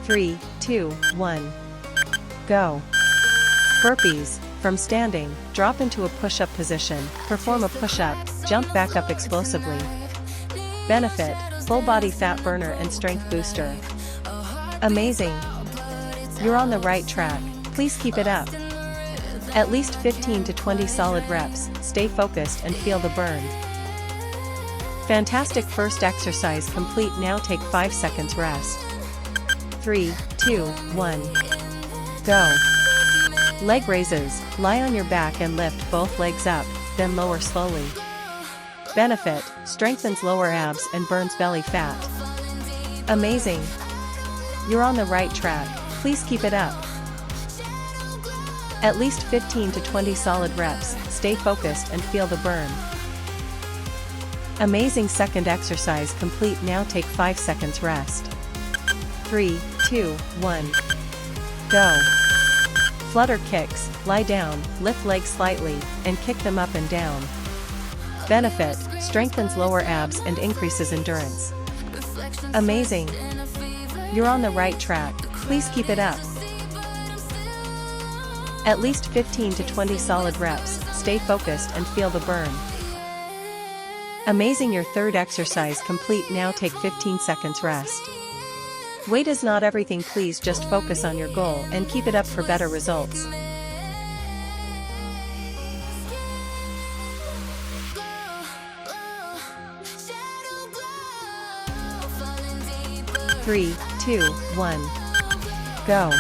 3, 2, 1. Go. Burpees. From standing, drop into a push-up position, perform a push-up, jump back up explosively. Benefit, full body fat burner and strength booster. Amazing! You're on the right track, please keep it up. At least 15 to 20 solid reps, stay focused and feel the burn. Fantastic first exercise complete, now take 5 seconds rest. 3, 2, 1. Go. Leg raises, lie on your back and lift both legs up, then lower slowly. Benefit, strengthens lower abs and burns belly fat. Amazing! You're on the right track, please keep it up. At least 15 to 20 solid reps, stay focused and feel the burn. Amazing second exercise complete, now take 5 seconds rest. 3, 2, 1. Go. Flutter kicks, lie down, lift legs slightly, and kick them up and down. Benefit, strengthens lower abs and increases endurance. Amazing! You're on the right track, please keep it up. At least 15 to 20 solid reps, stay focused and feel the burn. Amazing, your third exercise complete, now take 15 seconds rest. Weight is not everything, please just focus on your goal and keep it up for better results. Three, 2, 1. Go.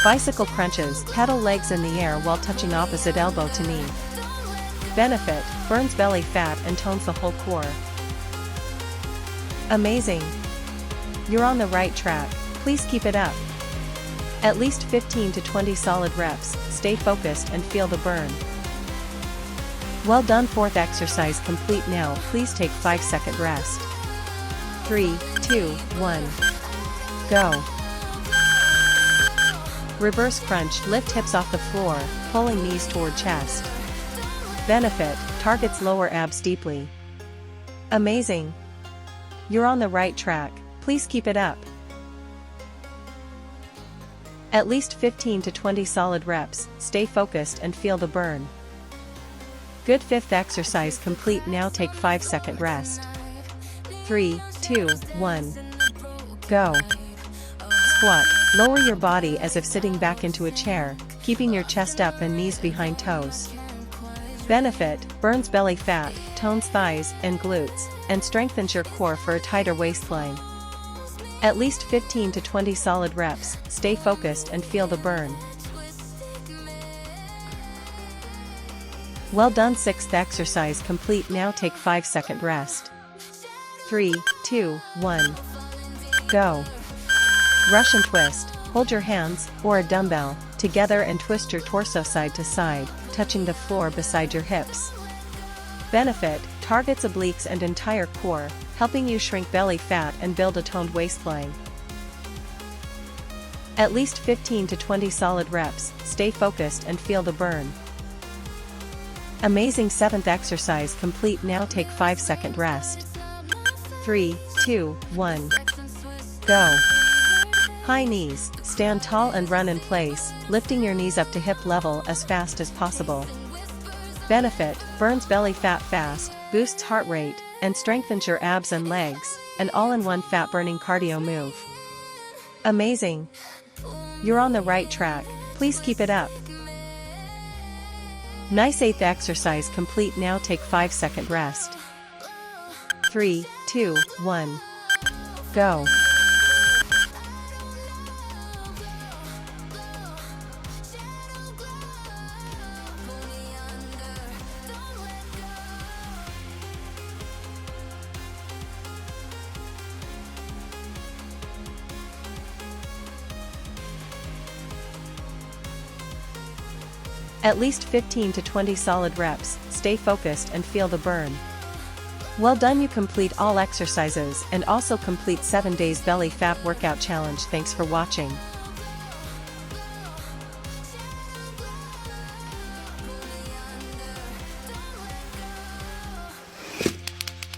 Bicycle crunches, pedal legs in the air while touching opposite elbow to knee. Benefit, burns belly fat and tones the whole core. Amazing! You're on the right track, please keep it up. At least 15 to 20 solid reps, stay focused and feel the burn. Well done, fourth exercise complete, now please take 5-second rest. 3, 2, 1. Go. Reverse crunch, lift hips off the floor, pulling knees toward chest. Benefit, targets lower abs deeply. Amazing! You're on the right track, please keep it up. At least 15 to 20 solid reps, stay focused and feel the burn. Good, fifth exercise complete, now take 5-second rest. 3, 2, 1. Go. Squat, lower your body as if sitting back into a chair, keeping your chest up and knees behind toes. Benefit, burns belly fat, tones thighs and glutes, and strengthens your core for a tighter waistline. At least 15 to 20 solid reps, stay focused and feel the burn. Well done, sixth exercise complete, now take 5-second rest. 3, 2, 1. Go. Russian twist, hold your hands, or a dumbbell, together and twist your torso side to side, touching the floor beside your hips. Benefit, targets obliques and entire core, helping you shrink belly fat and build a toned waistline. At least 15 to 20 solid reps, stay focused and feel the burn. Amazing, seventh exercise complete, now take 5-second rest. 3, 2, 1. Go. High knees, stand tall and run in place, lifting your knees up to hip level as fast as possible. Benefit, burns belly fat fast, boosts heart rate, and strengthens your abs and legs, an all-in-one fat-burning cardio move. Amazing! You're on the right track, please keep it up. Nice, eighth exercise complete, now take 5-second rest. 3, 2, 1. Go. At least 15 to 20 solid reps, stay focused and feel the burn. Well done, you complete all exercises and also complete 7 days belly fat workout challenge. Thanks for watching.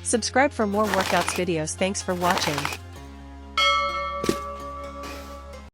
Subscribe for more workouts videos. Thanks for watching.